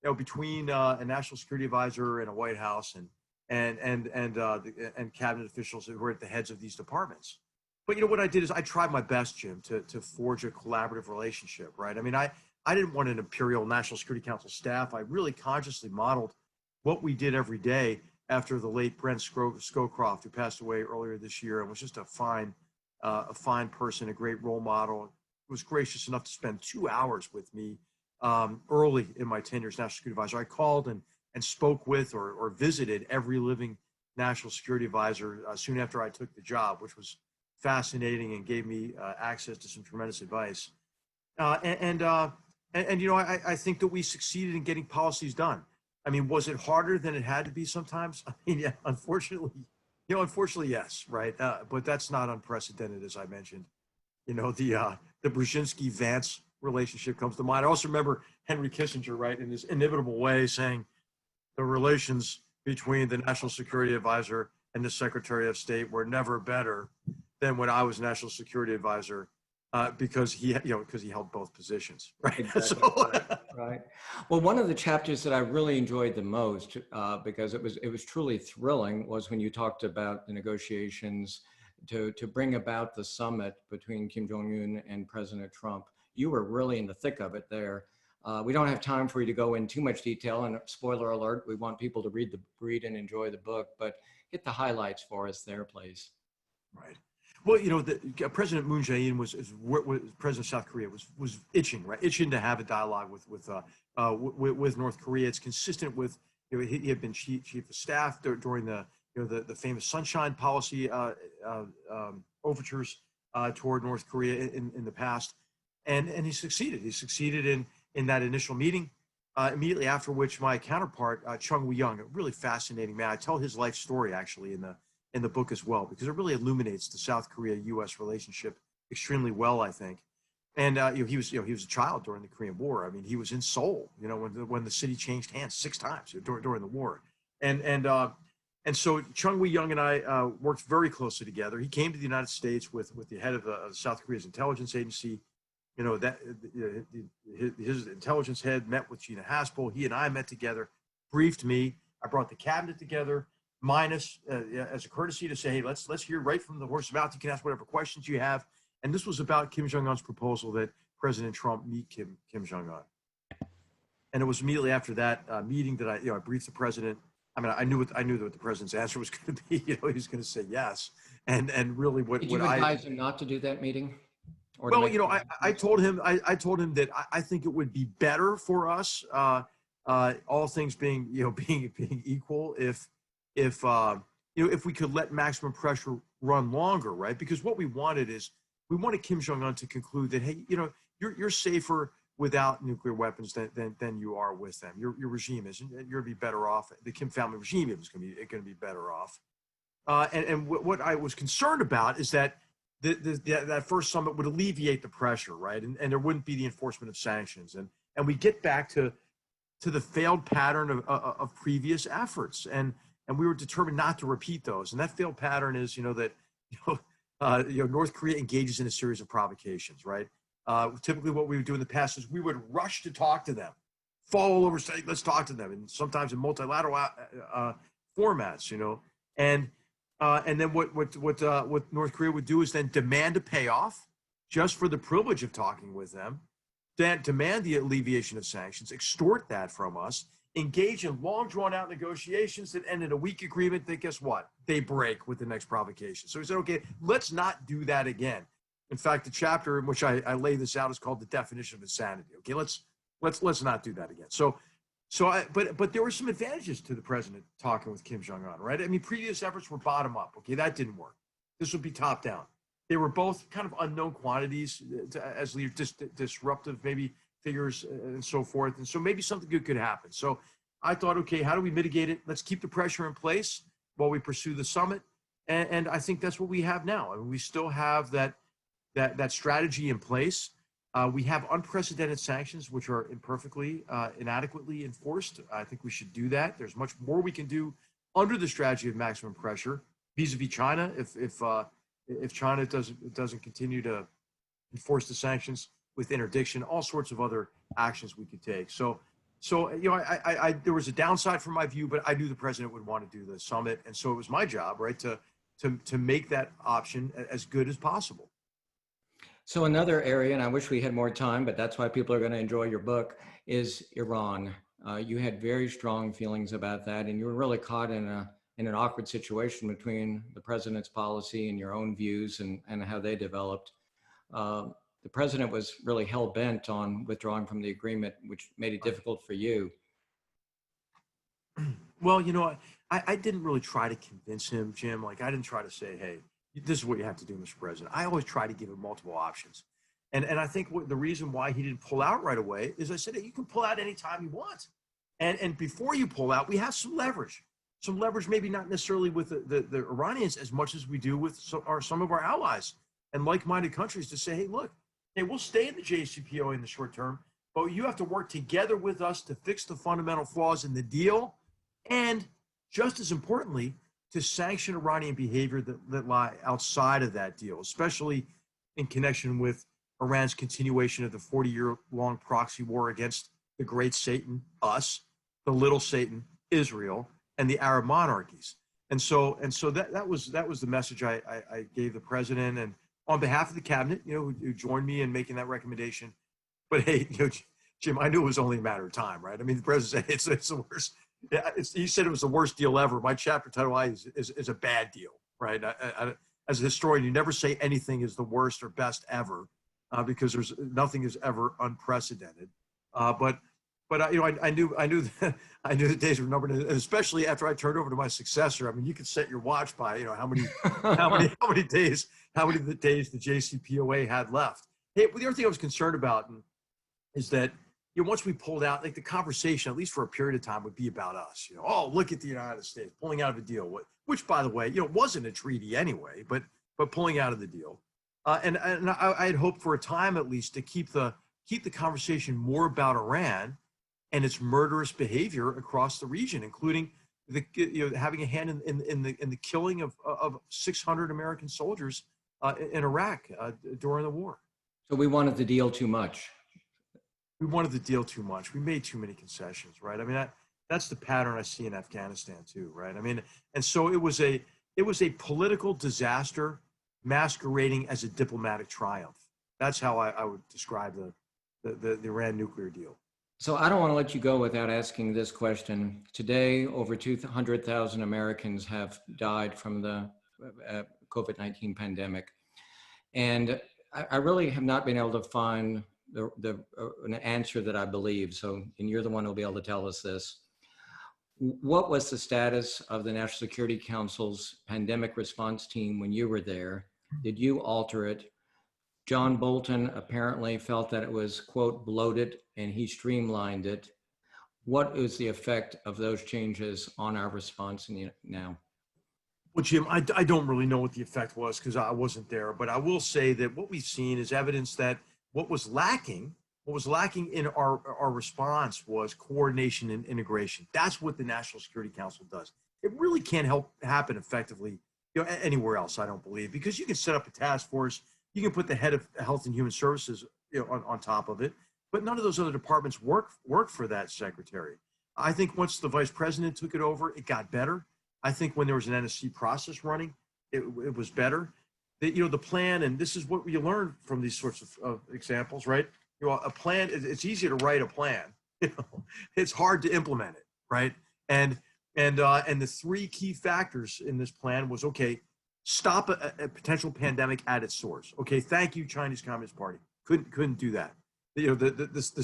of between a national security advisor and a White House and cabinet officials who are at the heads of these departments. But what I did is I tried my best, Jim, to forge a collaborative relationship, right? I mean, I didn't want an imperial National Security Council staff. I really consciously modeled what we did every day after the late Brent Scowcroft, who passed away earlier this year and was just a fine person, a great role model. Was gracious enough to spend 2 hours with me early in my tenure as National Security Advisor. I called and spoke with or visited every living National Security Advisor soon after I took the job, which was fascinating and gave me access to some tremendous advice. And you know, I think that we succeeded in getting policies done. I mean, was it harder than it had to be sometimes? I mean, yeah, unfortunately, unfortunately, yes, right. But that's not unprecedented, as I mentioned. You know, the Brzezinski-Vance relationship comes to mind. I also remember Henry Kissinger, right, in his inimitable way, saying the relations between the National Security Advisor and the Secretary of State were never better than when I was National Security Advisor, because because he held both positions, right? Exactly. So, Right. Well, one of the chapters that I really enjoyed the most, because it was truly thrilling, was when you talked about the negotiations to bring about the summit between Kim Jong-un and President Trump. You were really in the thick of it there. We don't have time for you to go in too much detail, and spoiler alert, we want people to read and enjoy the book, but hit the highlights for us there, please. right. Well, you know, President Moon Jae-in was President of South Korea was itching, right, itching to have a dialogue with North Korea. It's consistent with, you know, he had been chief of staff during the famous Sunshine Policy overtures toward North Korea in the past, and he succeeded. He succeeded in that initial meeting. Immediately after which, my counterpart, Chung Woo-young, a really fascinating man. I tell his life story actually in the book as well, because it really illuminates the South Korea-U.S. relationship extremely well, I think. And he was a child during the Korean War. I mean, he was in Seoul, you know, when the city changed hands 6 times during the war, and so Chung Woo-young and I worked very closely together. He came to the United States with the head of South Korea's intelligence agency. You know, that his intelligence head met with Gina Haspel. He and I met together, briefed me. I brought the cabinet together, minus as a courtesy to say, hey, let's hear right from the horse's mouth. You can ask whatever questions you have. And this was about Kim Jong-un's proposal that President Trump meet Kim Jong-un. And it was immediately after that meeting that I briefed the president. I mean, I knew what the president's answer was going to be. You know, he was going to say yes. And really, Did you advise him not to do that meeting? Or well, you know, I told him that I think it would be better for us, all things being being equal, if we could let maximum pressure run longer, right? Because what we wanted Kim Jong-un to conclude that, hey, you know, you're safer without nuclear weapons than you are with them. Your regime isn't. You're going to be better off. The Kim family regime is going to be better off. And what I was concerned about is that that first summit would alleviate the pressure, right? And there wouldn't be the enforcement of sanctions. And we get back to the failed pattern of previous efforts. And we were determined not to repeat those. And that failed pattern is, that North Korea engages in a series of provocations, right? Typically what we would do in the past is we would rush to talk to them, fall all over, say, let's talk to them. And sometimes in multilateral formats, and then what North Korea would do is then demand a payoff just for the privilege of talking with them, then demand the alleviation of sanctions, extort that from us, engage in long drawn out negotiations that end in a weak agreement that, guess what? They break with the next provocation. So we said, okay, let's not do that again. In fact, the chapter in which I lay this out is called The Definition of Insanity. Okay, let's not do that again. But there were some advantages to the president talking with Kim Jong-un, right? I mean, previous efforts were bottom up. Okay, that didn't work. This would be top down. They were both kind of unknown quantities as leaders, disruptive maybe figures and so forth. And so maybe something good could happen. So I thought, okay, how do we mitigate it? Let's keep the pressure in place while we pursue the summit. And I think that's what we have now. I mean, we still have that strategy in place. We have unprecedented sanctions, which are imperfectly, inadequately enforced. I think we should do that. There's much more we can do under the strategy of maximum pressure vis-a-vis China. If China doesn't continue to enforce the sanctions with interdiction, all sorts of other actions we could take. So I there was a downside from my view, but I knew the president would want to do the summit, and so it was my job, right, to make that option as good as possible. So another area, and I wish we had more time, but that's why people are going to enjoy your book, is Iran. You had very strong feelings about that, and you were really caught in an awkward situation between the president's policy and your own views and how they developed. The president was really hell-bent on withdrawing from the agreement, which made it difficult for you. Well, I didn't really try to convince him, Jim. Like, I didn't try to say, hey, this is what you have to do, Mr. President. I always try to give him multiple options. And I think the reason why he didn't pull out right away is I said, hey, you can pull out anytime you want. And before you pull out, we have some leverage. Some leverage, maybe not necessarily with the Iranians as much as we do with some of our allies and like-minded countries to say, hey, look, hey, we'll stay in the JCPOA in the short term, but you have to work together with us to fix the fundamental flaws in the deal. And just as importantly, to sanction Iranian behavior that lie outside of that deal, especially in connection with Iran's continuation of the 40-year-long proxy war against the great Satan, us, the little Satan, Israel, and the Arab monarchies. And so that was the message I gave the president, and on behalf of the cabinet, who joined me in making that recommendation. But hey, Jim, I knew it was only a matter of time, right? I mean, the president said it's the worst. Yeah, he said it was the worst deal ever. My chapter title is a bad deal, right? As a historian, you never say anything is the worst or best ever, because nothing is ever unprecedented. But I knew the days were numbered, and especially after I turned over to my successor. I mean, you could set your watch by how many days the JCPOA had left. Hey, the other thing I was concerned about is that once we pulled out, like the conversation, at least for a period of time, would be about us. Oh, look at the United States pulling out of a deal, which, by the way, wasn't a treaty anyway, but pulling out of the deal. And I had hoped for a time at least to keep the conversation more about Iran and its murderous behavior across the region, including having a hand in the killing of 600 American soldiers in Iraq during the war. So we wanted the deal too much. We wanted the deal too much. We made too many concessions, right? I mean, that's the pattern I see in Afghanistan too, right? I mean, and so it was a political disaster masquerading as a diplomatic triumph. That's how I would describe the Iran nuclear deal. So I don't want to let you go without asking this question. Today, over 200,000 Americans have died from the COVID-19 pandemic. And I really have not been able to find an answer that I believe. So, and you're the one who'll be able to tell us this. What was the status of the National Security Council's pandemic response team when you were there? Did you alter it? John Bolton apparently felt that it was, quote, bloated, and he streamlined it. What is the effect of those changes on our response now? Well, Jim, I don't really know what the effect was because I wasn't there, but I will say that what we've seen is evidence that what was lacking in our response was coordination and integration. That's what the National Security Council does. It really can't happen effectively anywhere else, I don't believe, because you can set up a task force, you can put the head of Health and Human Services on top of it, but none of those other departments work for that secretary. I think once the vice president took it over, it got better. I think when there was an NSC process running, it was better. The plan, and this is what we learn from these sorts of examples, right? A plan, it's easy to write a plan. It's hard to implement it, right? And the three key factors in this plan was, okay, stop a potential pandemic at its source. Okay, thank you, Chinese Communist Party. Couldn't do that. The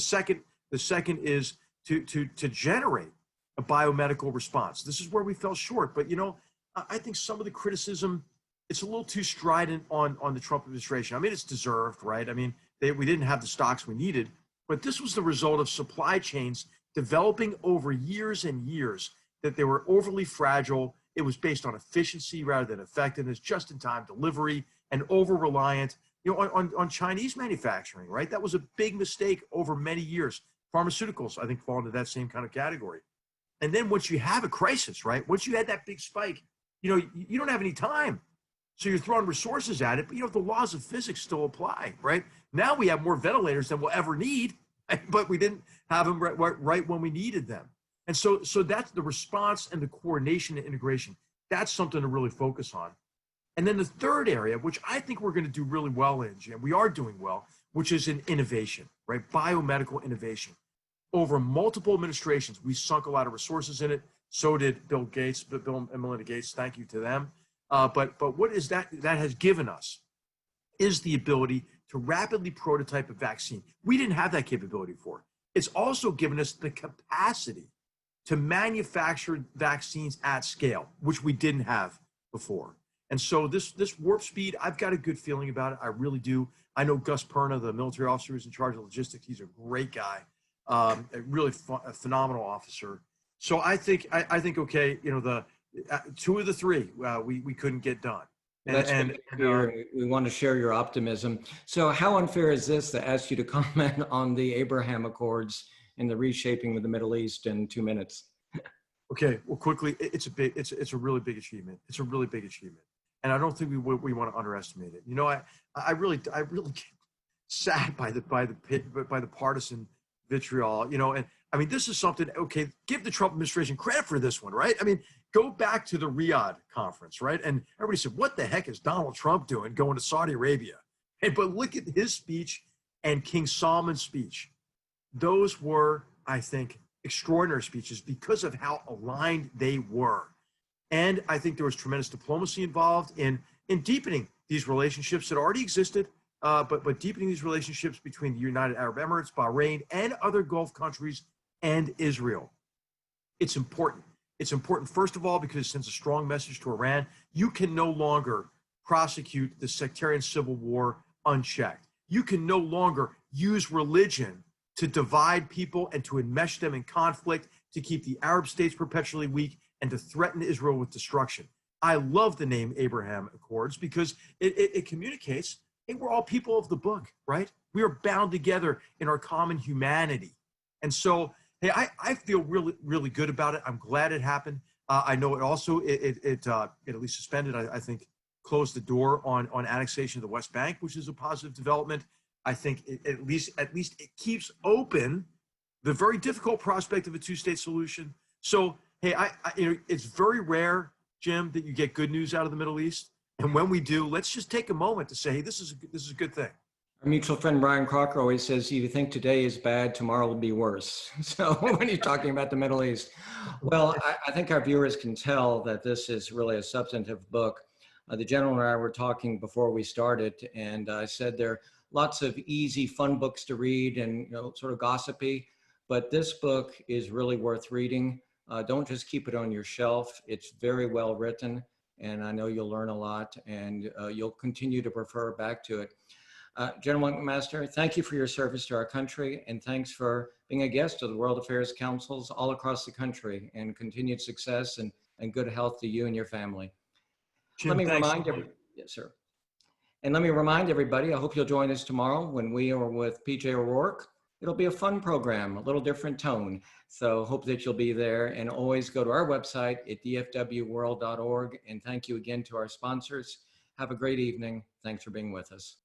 second is to generate a biomedical response. This is where we fell short. But I think some of the criticism, it's a little too strident on the Trump administration. I mean, it's deserved, right? I mean, we didn't have the stocks we needed, but this was the result of supply chains developing over years and years, that they were overly fragile. It was based on efficiency rather than effectiveness, just-in-time delivery, and over-reliant on Chinese manufacturing, right? That was a big mistake over many years. Pharmaceuticals, I think, fall into that same kind of category. And then once you have a crisis, right? Once you had that big spike, you don't have any time. So you're throwing resources at it, but the laws of physics still apply, right? Now we have more ventilators than we'll ever need, but we didn't have them right when we needed them. And so that's the response and the coordination and integration. That's something to really focus on. And then the third area, which I think we're going to do really well in, Jim, we are doing well, which is in innovation, right? Biomedical innovation. Over multiple administrations, we sunk a lot of resources in it. So did Bill and Melinda Gates. Thank you to them. But what is that has given us is the ability to rapidly prototype a vaccine. We didn't have that capability before. It's also given us the capacity to manufacture vaccines at scale, which we didn't have before. And so this warp speed, I've got a good feeling about it. I really do. I know Gus Perna, the military officer who's in charge of logistics. He's a great guy, a really a phenomenal officer. So I think okay, the two of the three we couldn't get done. That's good to hear. We want to share your optimism. So how unfair is this to ask you to comment on the Abraham Accords and the reshaping of the Middle East in 2 minutes? Okay, well, quickly, it's a really big achievement. It's a really big achievement, and I don't think we want to underestimate it. I really get sad by the partisan vitriol. And I mean, this is something. Okay, give the Trump administration credit for this one, right? I mean, go back to the Riyadh conference, right? And everybody said, "What the heck is Donald Trump doing going to Saudi Arabia?" But look at his speech and King Solomon's speech. Those were, I think, extraordinary speeches because of how aligned they were. And I think there was tremendous diplomacy involved in deepening these relationships that already existed, but deepening these relationships between the United Arab Emirates, Bahrain, and other Gulf countries and Israel. It's important. It's important, first of all, because it sends a strong message to Iran. You can no longer prosecute the sectarian civil war unchecked. You can no longer use religion to divide people and to enmesh them in conflict, to keep the Arab states perpetually weak, and to threaten Israel with destruction. I love the name Abraham Accords because it communicates, hey, we're all people of the book, right? We are bound together in our common humanity. And so, hey, I feel really, really good about it. I'm glad it happened. I know it also, it at least suspended, I think, closed the door on annexation of the West Bank, which is a positive development. I think at least it keeps open the very difficult prospect of a two-state solution. So, hey, it's very rare, Jim, that you get good news out of the Middle East. And when we do, let's just take a moment to say, hey, this is a good thing. Our mutual friend Brian Crocker always says, if you think today is bad, tomorrow will be worse. So when you're talking about the Middle East, well, I think our viewers can tell that this is really a substantive book. The gentleman and I were talking before we started, and I said there are lots of easy, fun books to read and sort of gossipy, but this book is really worth reading. Don't just keep it on your shelf. It's very well written, and I know you'll learn a lot, and you'll continue to refer back to it. General McMaster, thank you for your service to our country, and thanks for being a guest of the World Affairs Councils all across the country, and continued success and good health to you and your family. Jim, let me thanks. remind you, yes, sir. And let me remind everybody, I hope you'll join us tomorrow when we are with PJ O'Rourke. It'll be a fun program, a little different tone. So hope that you'll be there, and always go to our website at dfwworld.org. And thank you again to our sponsors. Have a great evening. Thanks for being with us.